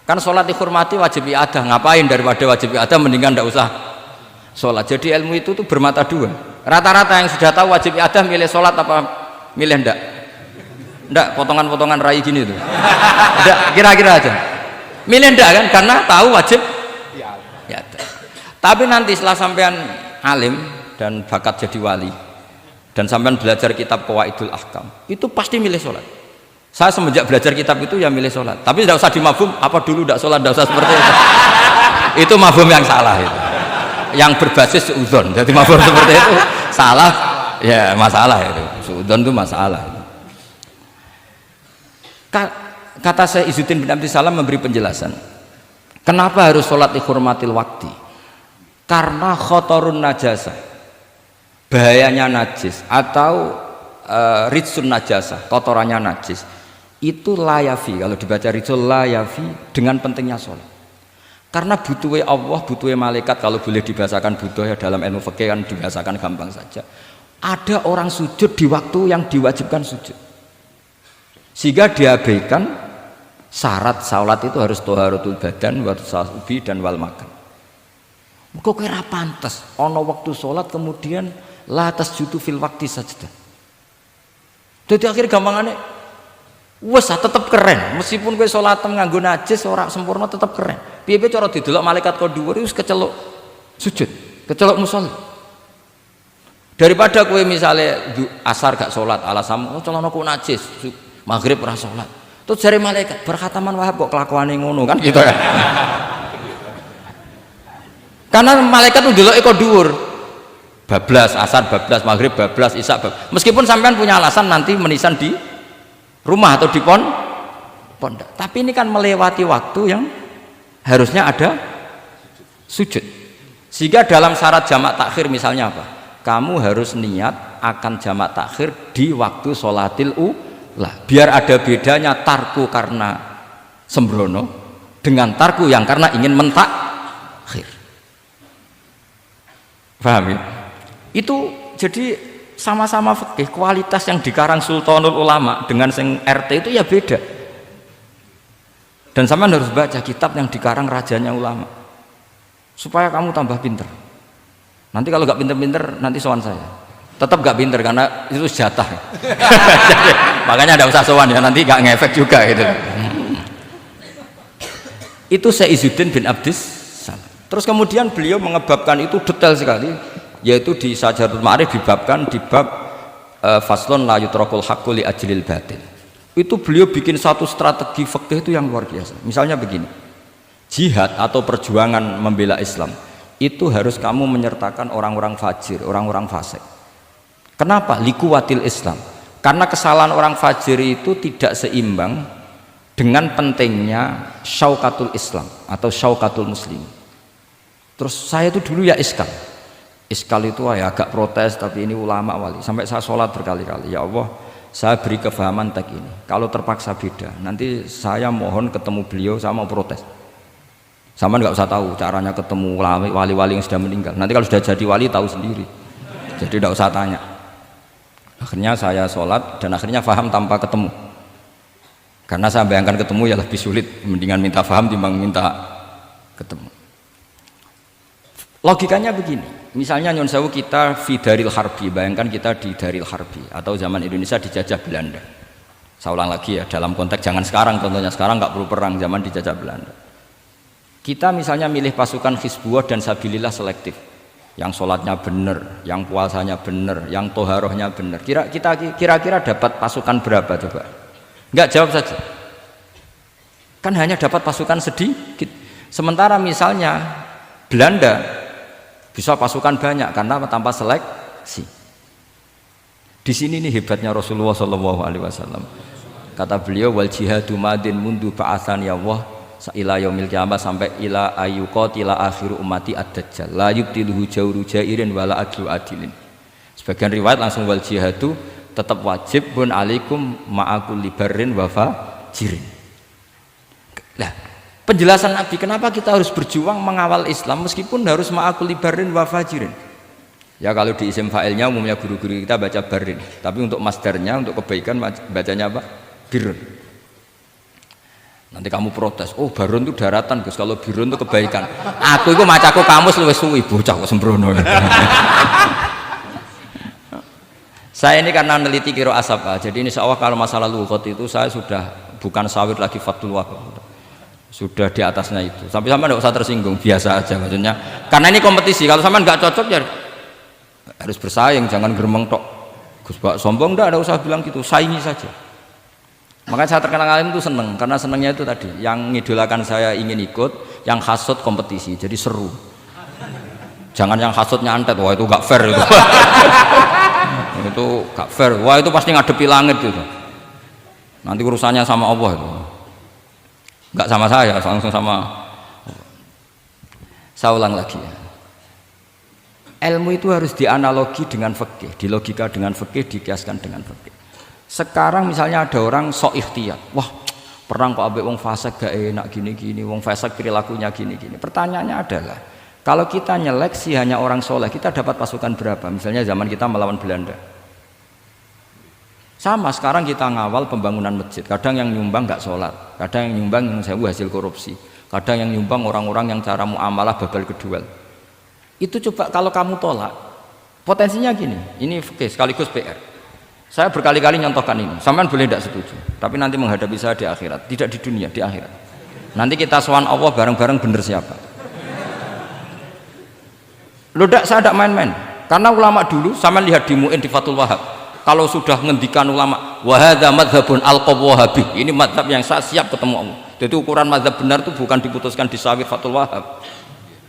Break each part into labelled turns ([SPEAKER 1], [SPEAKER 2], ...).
[SPEAKER 1] Kan sholat dihormati wajib i'adah, ngapain daripada wajib i'adah mendingan ndak usah sholat. Jadi ilmu itu tuh bermata dua. Rata-rata yang sudah tahu wajib i'adah milih sholat apa milih ndak? Ndak, potongan-potongan rai gini tuh. Ndak, kira-kira aja. Milih ndak kan karena tahu wajib i'adah. Tapi nanti setelah sampean alim dan bakat jadi wali dan sampean belajar kitab Qawaidul Ahkam, itu pasti milih sholat. Saya semenjak belajar kitab itu ya milih sholat, tapi tidak usah dimafhum apa dulu tidak sholat, tidak usah seperti itu. Itu mafhum yang salah itu, yang berbasis suudzon. Jadi mafhum seperti itu salah, ya masalah itu. Suudzon itu masalah. Kata saya Izzuddin bin Abdis Salam memberi penjelasan, kenapa harus sholat dihormatil waktu? Karena khotorun najasah, bahayanya najis atau ritsun najasah, kotorannya najis itu layafi, kalau dibaca ritsul layafi dengan pentingnya sholat. Karena butuhnya Allah, butuhnya malaikat, kalau boleh dibahasakan butuh ya dalam ilmu fikih kan dibahasakan gampang saja. Ada orang sujud di waktu yang diwajibkan sujud, sehingga diabaikan syarat sholat itu harus toharatul badan, wa tasawubi dan wal makan. Kok kira pantas ono waktu sholat kemudian la tasjudu fil waktu sajdah. Jadi akhir gampangannya wes tetap keren, meskipun kowe salat nganggo najis ora sempurna tetap keren. Piye-piye cara didelok malaikat kok dhuwur wis keceluk sujud, keceluk musolli. Daripada kowe misale asar gak salat alasan oh celanaku najis, maghrib ora salat. Terus jare malaikat berkhataman Wahab kok kelakuane ngono kan gitu ya. Karena malaikat ndeloke kok dhuwur. Bablas asar, bablas maghrib, bablas isya, meskipun sampean punya alasan nanti menisan di rumah atau di pondok, tapi ini kan melewati waktu yang harusnya ada sujud. Sehingga dalam syarat jamak takhir misalnya apa? Kamu harus niat akan jamak takhir di waktu sholatil ula, biar ada bedanya tarku karena sembrono dengan tarku yang karena ingin mentakhir. Paham ya? Itu jadi sama-sama fikih, kualitas yang dikarang Sultanul Ulama dengan sing RT itu ya beda. Dan sampean harus baca kitab yang dikarang rajanya ulama supaya kamu tambah pinter. Nanti kalau gak pinter-pinter nanti sowan saya. Tetap gak pinter karena itu jatah. Makanya ada usah sowan ya, nanti gak ngefek juga gitu. Itu Syekh Izzuddin bin Abdis Salam. Terus kemudian beliau mengebabkan itu detail sekali, yaitu di Sajaratul Ma'arif dibabkan di bab faslon la yutrakul haqqu li ajlil batil. Itu beliau bikin satu strategi fikih itu yang luar biasa. Misalnya begini, jihad atau perjuangan membela Islam itu harus kamu menyertakan orang-orang fajir, orang-orang fasik. Kenapa? Likuwatil Islam. Karena kesalahan orang fajir itu tidak seimbang dengan pentingnya syaukatul Islam atau syaukatul muslim. Terus saya itu dulu ya iskal itu ya agak protes, tapi ini ulama wali, sampai saya sholat berkali-kali, ya Allah saya beri kefahaman tag ini, kalau terpaksa beda nanti saya mohon ketemu beliau, saya mau protes. Sama nggak usah tahu caranya ketemu wali-wali yang sudah meninggal, nanti kalau sudah jadi wali tahu sendiri, jadi nggak usah tanya. Akhirnya saya sholat dan akhirnya faham tanpa ketemu, karena saya bayangkan ketemu ya lebih sulit, mendingan minta faham timbang minta ketemu. Logikanya begini, misalnya nyun sewu kita di Daril Harbi, bayangkan kita di Daril Harbi atau zaman Indonesia dijajah Belanda. Saya ulang lagi ya, dalam konteks jangan sekarang, contohnya sekarang nggak perlu perang, zaman dijajah Belanda. Kita misalnya milih pasukan Hizbullah dan Sabilillah selektif, yang sholatnya benar, yang puasanya benar, yang toharohnya benar. Kira-kira dapat pasukan berapa coba? Nggak, jawab saja. Kan hanya dapat pasukan sedikit. Sementara misalnya Belanda bisa pasukan banyak karena tanpa seleksi. Di sini nih hebatnya Rasulullah SAW. Kata beliau, wal jihadu madin mundu ba'athan ya Allah ila yaumil qiyamah sampai ila ayyuqatila akhiru ummati ad-dajjal la yubtiluhu jawru jairin wala adlu adilin. Sebagian riwayat langsung wal jihadu tetap wajib bun alaikum ma'akul libarin wa fajirin. Nah, penjelasan Nabi kenapa kita harus berjuang mengawal Islam meskipun harus ma'akul libarin wa fajirin. Ya kalau di isim fa'ilnya umumnya guru-guru kita baca barin, tapi untuk masdarnya, untuk kebaikan bacanya apa? Birun. Nanti kamu protes, oh Barun itu daratan Gus, kalau Birun itu kebaikan. Aku itu macaku kamus luwes suwi, bocah kok sembrono. Saya ini karena meneliti kiro asap, jadi insya Allah kalau masalah lughat itu saya sudah bukan sawit lagi Fathul Wahab, sudah di atasnya itu. Sampai sama tidak usah tersinggung, biasa aja maksudnya. Karena ini kompetisi, kalau sama nggak cocok ya harus bersaing, jangan geremeng tok. Gus Bak sombong enggak, ada usah bilang gitu, saingi saja. Makanya saya terkenal alim itu seneng, karena senengnya itu tadi, yang ngidolakan saya ingin ikut, yang hasut kompetisi, jadi seru. Jangan yang hasutnya antet, wah itu gak fair itu. Itu gak fair, wah itu pasti ngadepi langit itu. Nanti urusannya sama Allah itu. Gak sama saya, langsung sama. Saya ulang lagi ya. Ilmu itu harus dianalogi dengan fikih, dilogika dengan fikih, dikiaskan dengan fikih. Sekarang misalnya ada orang sok ikhtiyat, wah perang kok ambek wong fasik gak enak gini-gini, wong fasik perilakunya gini-gini. Pertanyaannya adalah, kalau kita nyeleksi hanya orang soleh, kita dapat pasukan berapa? Misalnya zaman kita melawan Belanda. Sama sekarang kita ngawal pembangunan masjid, kadang yang nyumbang gak sholat, kadang yang nyumbang yang sewu hasil korupsi, kadang yang nyumbang orang-orang yang cara muamalah babal kedua. Itu coba kalau kamu tolak, potensinya gini, ini sekaligus PR. Saya berkali-kali nyontohkan ini, sampean boleh tidak setuju, tapi nanti menghadapi saya di akhirat, tidak di dunia, di akhirat. Nanti kita sowan Allah bareng-bareng bener siapa. Loh tidak, saya tidak main-main, karena ulama dulu, sampean lihat di Mu'in di Fathul Wahab, kalau sudah ngendikan ulama, wahada madhabun al-qawwahabi, ini madhab yang saya siap ketemu Allah. Jadi ukuran madhab benar itu bukan diputuskan di sawit Fathul Wahab,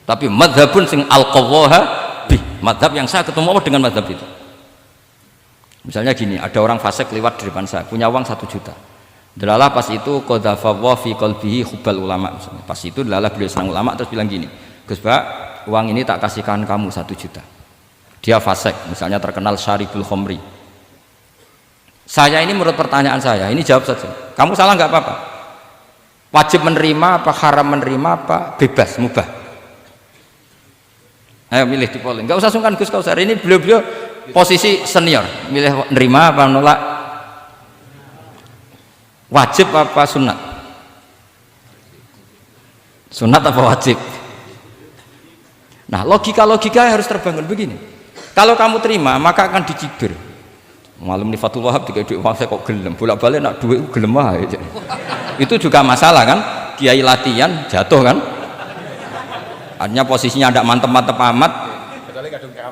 [SPEAKER 1] tapi madhabun sing al-qawwahabi, madhab yang saya ketemu Allah dengan madhab itu. Misalnya gini, ada orang fasik lewat di depan saya, punya uang 1 juta. Delalah pas itu qadhafallahu fi qalbihi hubbal ulama. Misalnya. Pas itu delalah beliau senang ulama terus bilang gini, Gus Bak, uang ini tak kasihkan kamu 1 juta. Dia fasik, misalnya terkenal syaribul khomri. Saya ini menurut pertanyaan saya, ini jawab saja. Kamu salah nggak apa-apa. Wajib menerima apa haram menerima apa bebas mubah. Ayo milih di polling. Nggak usah sungkan Gus Kausar. Ini beliau posisi senior, milih nerima apa nolak, wajib apa sunat, sunat apa wajib. Nah logika harus terbangun begini, kalau kamu terima maka akan dicibir. Malam di Fathul Wahab tiga duit saya kok gelem, bolak balik nak duit gelem aja. Itu juga masalah kan, kiai latihan jatuh kan, artinya posisinya ada mantep-mantep amat.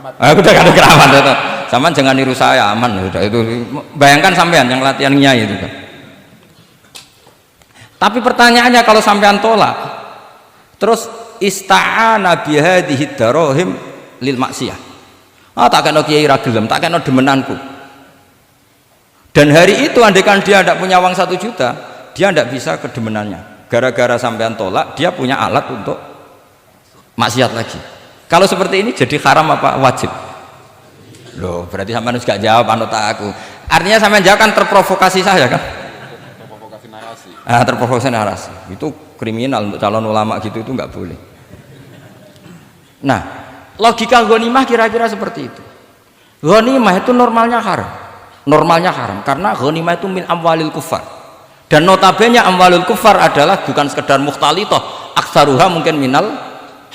[SPEAKER 1] Udah kadung keramat itu. Sama jangan niru saya, aman udah itu. Bayangkan sampean yang latihan nyai itu kan. Tapi pertanyaannya kalau sampean tolak, terus ista'ana bihadhihi darahim lil maksiyah. Tak kena kiai ra gelem, tak kena demenanku. Dan hari itu andaikan dia tidak punya uang 1 juta, dia tidak bisa kedemenannya. Gara-gara sampean tolak, dia punya alat untuk maksiat lagi. Kalau seperti ini jadi haram apa wajib? Loh, berarti sampean harus gak jawab anut aku. Artinya sampean jawab kan terprovokasi saya kan? Terprovokasi narasi. Terprovokasi narasi. Itu kriminal untuk calon ulama gitu, itu nggak boleh. Nah, logika ghanimah kira-kira seperti itu. Ghanimah itu normalnya haram. Normalnya haram karena ghanimah itu min amwalil kufar. Dan notabene amwalul kufar adalah bukan sekedar mukhtalithah, aksaruha mungkin minal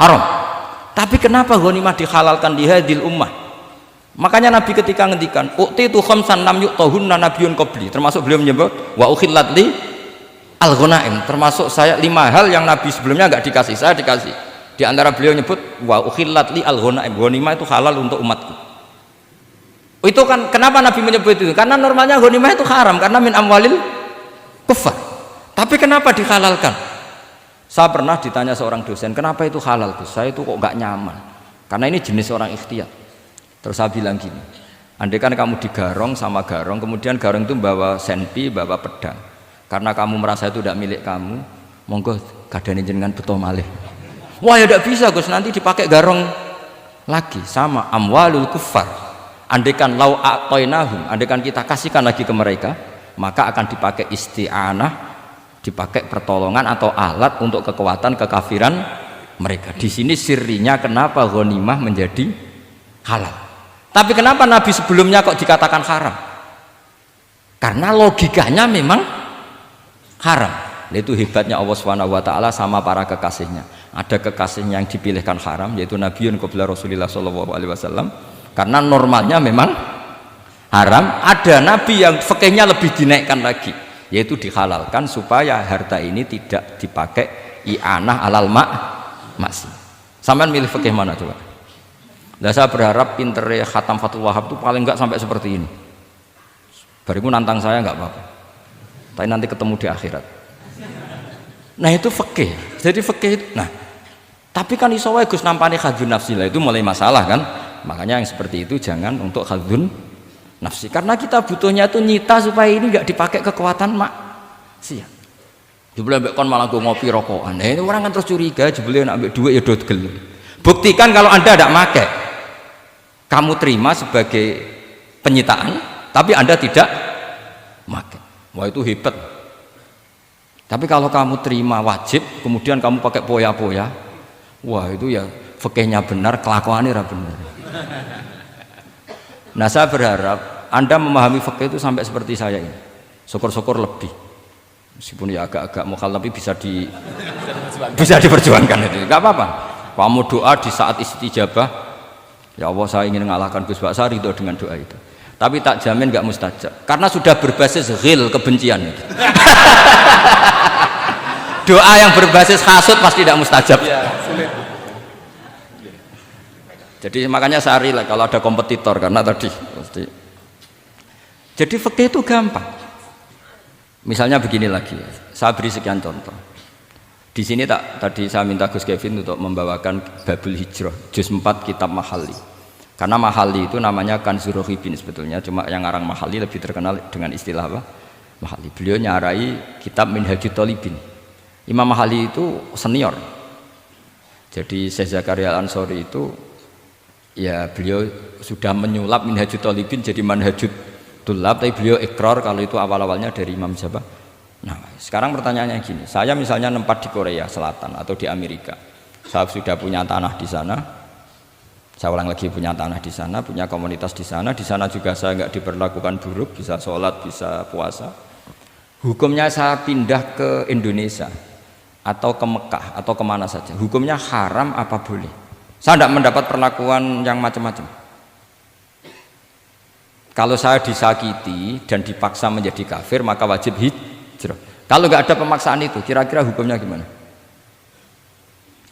[SPEAKER 1] haram. Tapi kenapa ghanimah dihalalkan di hadil ummah? Makanya Nabi ketika ngendikan u'titu khamsan lam yu'tahunna nabiyyun qabli, termasuk beliau menyebut wa ukhillat li al-ghanaim, termasuk saya 5 hal yang Nabi sebelumnya enggak dikasih, saya dikasih. Di antara beliau nyebut wa ukhillat li al-ghanaim, ghanimah itu halal untuk umatku. Itu kan kenapa Nabi menyebut itu? Karena normalnya ghanimah itu haram karena min amwalil kufar. Tapi kenapa dihalalkan? Saya pernah ditanya seorang dosen, kenapa itu halal Gus? Saya itu kok gak nyaman, karena ini jenis orang ikhtiyat. Terus saya bilang gini, andai kan kamu digarong sama garong, kemudian garong itu bawa senpi, bawa pedang, karena kamu merasa itu tidak milik kamu, monggo kadane jenengan beto malih. Wah ya tidak bisa Gus, nanti dipakai garong lagi. Sama amwalul kufar, andai kan lau a'tainahum, andai kan kita kasihkan lagi ke mereka, maka akan dipakai isti'anah, dipakai pertolongan atau alat untuk kekuatan kekafiran mereka. Di sini sirinya kenapa ghanimah menjadi halal. Tapi kenapa Nabi sebelumnya kok dikatakan haram? Karena logikanya memang haram. Itu hebatnya Allah Subhanahu wa taala sama para kekasihnya. Ada kekasihnya yang dipilihkan haram yaitu Nabiun qabla Rasulillah sallallahu alaihi wasallam karena normalnya memang haram. Ada nabi yang fikihnya lebih dinaikkan lagi yaitu dihalalkan supaya harta ini tidak dipakai i'anah alal maksi. Sampean milih fikih mana coba? Nah, saya berharap pintere Khatam Fathul Wahab itu paling enggak sampai seperti ini. Bariku nantang saya enggak apa-apa. Tapi nanti ketemu di akhirat. Nah itu fikih. Jadi fikih itu. Nah, tapi kan iso wae Gus nampani khadzun nafsi lah itu mulai masalah kan. Makanya yang seperti itu jangan untuk khadzun nafsi. Karena kita butuhnya itu nyita supaya ini enggak dipakai kekuatan maksiat. Jebule mbek kon malah go ngopi rokokan. Nah, ini orang kan terus curiga jebule nek ambek dhuwit ya do gelem. Buktikan kalau Anda tidak pakai. Kamu terima sebagai penyitaan, tapi Anda tidak pakai. Wah itu hebat. Tapi kalau kamu terima wajib, kemudian kamu pakai poya-poya, wah itu ya fikihnya benar, kelakuannya benar. Nah saya berharap Anda memahami fikih itu sampai seperti saya ini. Syukur-syukur lebih. Meskipun ya agak-agak mukhalaf tapi bisa diperjuangkan itu. Enggak apa-apa. Kamu doa di saat istijabah. Ya Allah saya ingin mengalahkan Gus Baksa ridho dengan doa itu. Tapi tak jamin nggak mustajab karena sudah berbasis ghil kebencian itu. Doa yang berbasis hasud pasti tidak mustajab ya, sulit. Jadi makanya saya rela kalau ada kompetitor karena tadi pasti. Jadi fikih itu gampang. Misalnya begini lagi, saya beri sekian contoh. Di sini tadi saya minta Gus Kevin untuk membawakan Babul Hijrah juz 4 kitab Mahali. Karena Mahali itu namanya Kanzur Rohibin sebetulnya, cuma yang ngarang Mahali lebih terkenal dengan istilah apa? Mahali. Beliau nyarai kitab Minhajut Thalibin. Imam Mahali itu senior. Jadi Syekh Zakaria Al-Ansori itu ya beliau sudah menyulap Minhajut Thalibin jadi Manhajut Tulab, tapi beliau ikrar kalau itu awal-awalnya dari Imam Jabah. Nah, sekarang pertanyaannya gini, saya misalnya nempat di Korea Selatan atau di Amerika, saya sudah punya tanah di sana, saya ulang lagi punya tanah di sana, punya komunitas di sana juga saya nggak diperlakukan buruk, bisa sholat, bisa puasa. Hukumnya saya pindah ke Indonesia atau ke Mekah atau kemana saja, hukumnya haram apa boleh? Saya tidak mendapat perlakuan yang macam-macam. Kalau saya disakiti dan dipaksa menjadi kafir, maka wajib hijrah. Kalau nggak ada pemaksaan itu, kira-kira hukumnya gimana?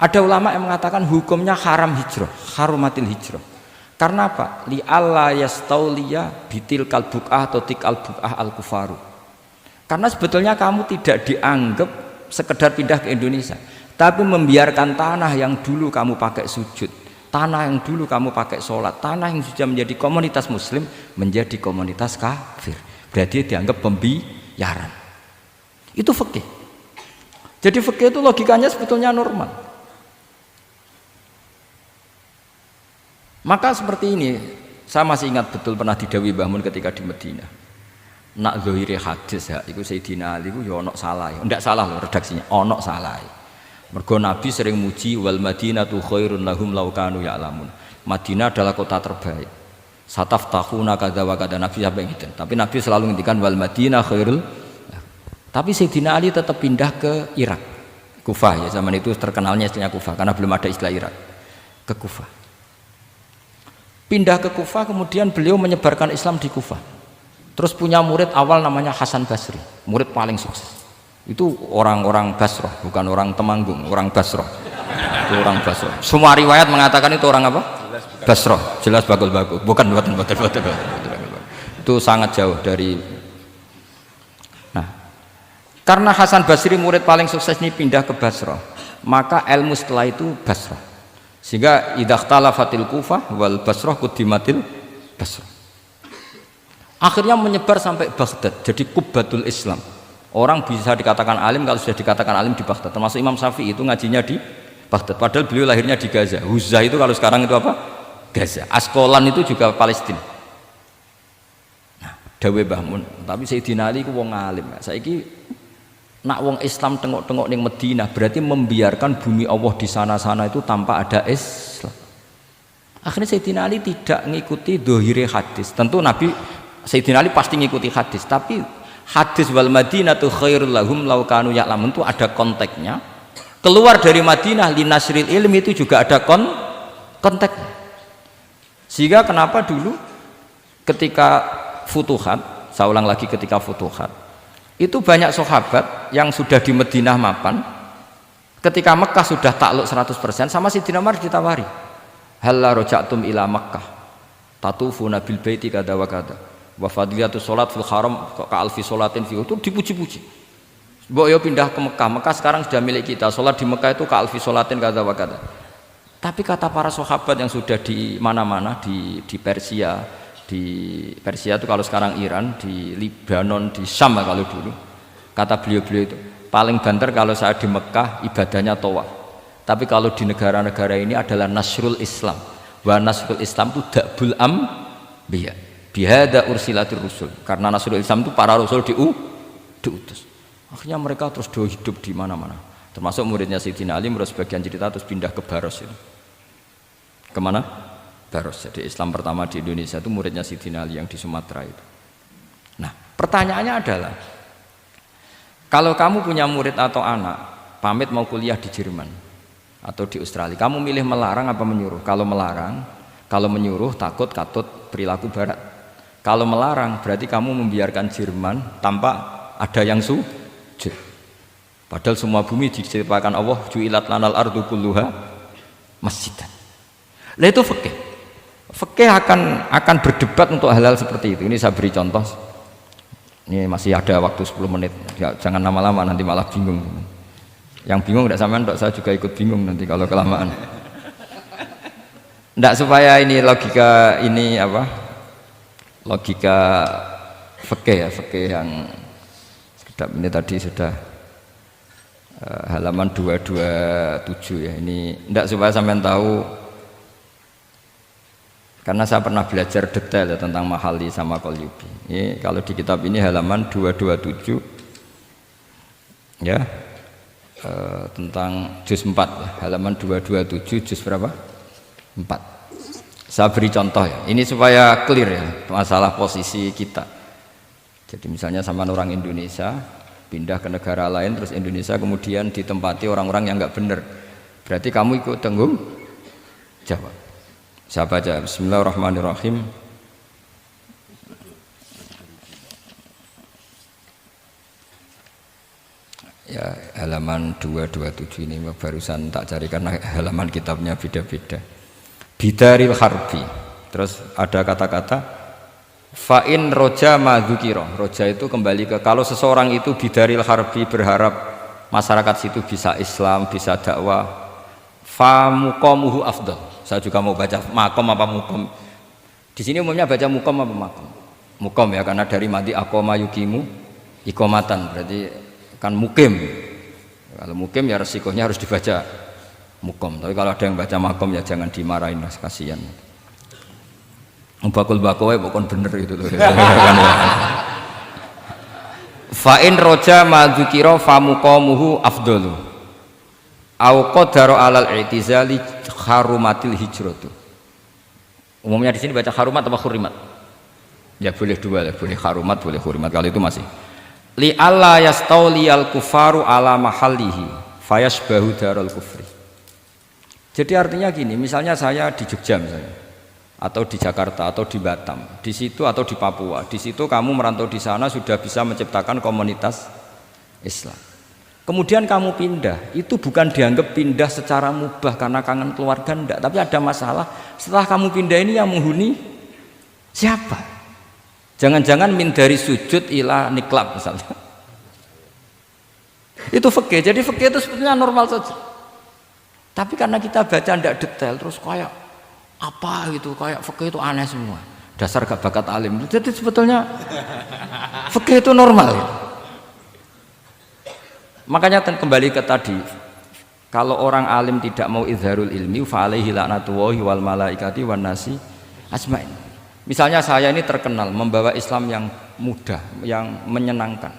[SPEAKER 1] Ada ulama yang mengatakan hukumnya haram hijrah, harumatil hijrah. Karena apa? Li alla yastauliya bitil kalbuqah atau tikal buqah al kufaru. Karena sebetulnya kamu tidak dianggap sekedar pindah ke Indonesia, tapi membiarkan tanah yang dulu kamu pakai sujud, tanah yang dulu kamu pakai sholat, tanah yang sudah menjadi komunitas muslim menjadi komunitas kafir. Berarti dianggap pembiaran. Itu fikih. Jadi fikih itu logikanya sebetulnya normal. Maka seperti ini, saya masih ingat betul pernah didhawuhi Mbah Mun ketika di Madinah. Nak zahire hadis ya, itu Sayyidina Ali itu ya ono salah. Ndak salah loh redaksinya, ono salah. Mergo Nabi sering muji wal Madinatu khairun lahum law kanu ya'lamun. Madinah adalah kota terbaik. Sataftahuna kadza wa kadza, Nabi sampai gitu. Tapi Nabi selalu ngendikan wal Madinah khairul. Tapi Sayyidina Ali tetap pindah ke Irak, Kufah ya, zaman itu terkenalnya istilahnya Kufah karena belum ada istilah Irak, ke Kufah. Pindah ke Kufah, kemudian beliau menyebarkan Islam di Kufah. Terus punya murid awal namanya Hasan Basri, murid paling sukses. Itu orang-orang Basrah, bukan orang Temanggung, orang Basrah. Itu orang Basrah. Semua riwayat mengatakan itu orang apa? Basrah, jelas bagul-bagul. Bukan. Itu sangat jauh dari. Karena Hasan Basri murid paling sukses ini pindah ke Basrah, maka ilmu setelah itu Basrah. Sehingga idakhtalafatil Kufah wal Basrah kudimatil Basrah. Akhirnya menyebar sampai Baghdad, jadi Qubbatul Islam. Orang bisa dikatakan alim kalau sudah dikatakan alim di Baghdad. Termasuk Imam Syafi'i itu ngajinya di Baghdad. Padahal beliau lahirnya di Gaza. Huzah itu kalau sekarang itu apa? Gaza. Askolan itu juga Palestina. Nah, dawe Mbah Mun. Tapi Sayyidina Ali itu wong alim. Saiki nak wong Islam tengok-tengok ning Madinah berarti membiarkan bumi Allah di sana-sana itu tanpa ada Islam. Akhirnya Sayyidina Ali tidak mengikuti dohire hadis. Tentu Nabi Sayyidina Ali pasti mengikuti hadis, tapi Hadis wal Madinatu khairul lahum law kanu ya'lamun itu ada konteksnya. Keluar dari Madinah linasril ilmi itu juga ada konteksnya. Sehingga kenapa dulu ketika futuhat, saya ulang lagi ketika futuhat, itu banyak sahabat yang sudah di Madinah mapan, ketika Mekah sudah takluk 100%, sama Sidina Umar ditawari, halla roja'tum ila Makkah tatufuna bil baiti kada wa kada wa fadilatu sholat fil haram ka alfi sholatin fi, itu dipuji-puji. Mbok yo pindah ke Mekah, Mekah sekarang sudah milik kita, sholat di Mekah itu ka alfi sholatin kada wa kada. Tapi kata para sahabat yang sudah di mana-mana, di Persia itu kalau sekarang Iran, di Lebanon, di Syam kalau dulu, kata beliau-beliau itu paling banter kalau saya di Mekah ibadahnya tawaf, tapi kalau di negara-negara ini adalah nasrul Islam. Wa nasrul Islam itu da'bul ambiya bihada ursilatir rusul, karena nasrul Islam itu para rasul diutus. Akhirnya mereka terus hidup di mana-mana, termasuk muridnya Sayyidina Ali. Menurut sebagian cerita terus pindah ke Baros itu. Kemana? Baros. Jadi Islam pertama di Indonesia itu muridnya Sayyidina Ali yang di Sumatera itu. Nah, pertanyaannya adalah, kalau kamu punya murid atau anak pamit mau kuliah di Jerman atau di Australia, kamu milih melarang apa menyuruh? Kalau melarang, kalau menyuruh takut katut perilaku barat. Kalau melarang berarti kamu membiarkan Jerman tanpa ada yang sujud. Padahal semua bumi diciptakan Allah, ju'ilat lanal ardu kulluha masjidan. Lah itu fikih. Fikih akan berdebat untuk hal-hal seperti itu. Ini saya beri contoh. Ini masih ada waktu 10 menit. Ya, jangan lama-lama nanti malah bingung. Yang bingung tidak sampean, saya juga ikut bingung nanti kalau kelamaan. Tidak, supaya ini logika ini apa? Logika fikih ya, fikih yang sekedap ini tadi sudah halaman 227 ya. Ini tidak, supaya sampean tahu, karena saya pernah belajar detail ya, tentang Mahalli sama Qalyubi. Ini kalau di kitab ini halaman 227 ya, tentang juz 4 ya, halaman 227 juz berapa? 4. Saya beri contoh ya, ini supaya clear ya masalah posisi kita. Jadi misalnya sama orang Indonesia pindah ke negara lain, terus Indonesia kemudian ditempati orang-orang yang nggak benar, berarti kamu ikut tanggung jawab. Saya baca, bismillahirrahmanirrahim. Ya, halaman 227 ini barusan tak cari karena halaman kitabnya beda-beda. Bidaril harbi. Terus ada kata-kata fa'in roja madzukira. Roja itu kembali ke, kalau seseorang itu bidaril harbi, berharap masyarakat situ bisa Islam, bisa dakwah, fa muqamuhu afdal. Saya juga mau baca makom apa mukom. Di sini umumnya baca mukom apa makom? Mukom ya, karena dari mati akoma yukimu ikomatan, berarti kan mukim. Kalau mukim ya resikonya harus dibaca mukom. Tapi kalau ada yang baca makom ya jangan dimarahin, mas, kasihan. Bakul bakowe bukan bener itu loh. Fa'in roja madzukira fa muqamuhu afdalu. Au qadara alal i'tizali harumatil hijratu. Umumnya di sini baca harumat atau hurimat? Ya boleh dua lah, boleh harumat, boleh hurimat. Kalau itu masih. Li alla yastauliyal kufaru ala mahallihi fayasbahu darul kufri. Jadi artinya gini, misalnya saya di Jogja misalnya, atau di Jakarta atau di Batam, di situ atau di Papua, di situ kamu merantau di sana sudah bisa menciptakan komunitas Islam. Kemudian kamu pindah, itu bukan dianggap pindah secara mubah karena kangen keluarga, enggak, tapi ada masalah. Setelah kamu pindah ini yang menghuni siapa? Jangan-jangan min dari sujud ila niklab misalnya. Itu fikih. Jadi fikih itu sebetulnya normal saja. Tapi karena kita baca tidak detail, terus kayak apa gitu, kayak fikih itu aneh semua. Dasar gak bakat alim. Jadi sebetulnya fikih itu normal ya. Makanya kembali ke tadi, kalau orang alim tidak mau izharul ilmi fa alaihi la'natullahi wal malaikati wan nasi ajmain. Misalnya saya ini terkenal membawa Islam yang mudah, yang menyenangkan.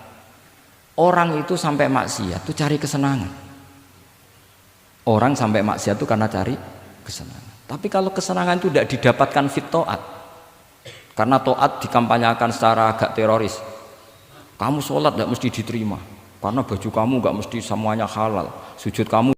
[SPEAKER 1] Orang itu sampai maksiat itu cari kesenangan. Orang sampai maksiat itu karena cari kesenangan. Tapi kalau kesenangan itu tidak didapatkan fit ta'at, karena ta'at dikampanyakan secara agak teroris, Kamu sholat tidak mesti diterima karena baju kamu nggak mesti semuanya halal, sujud kamu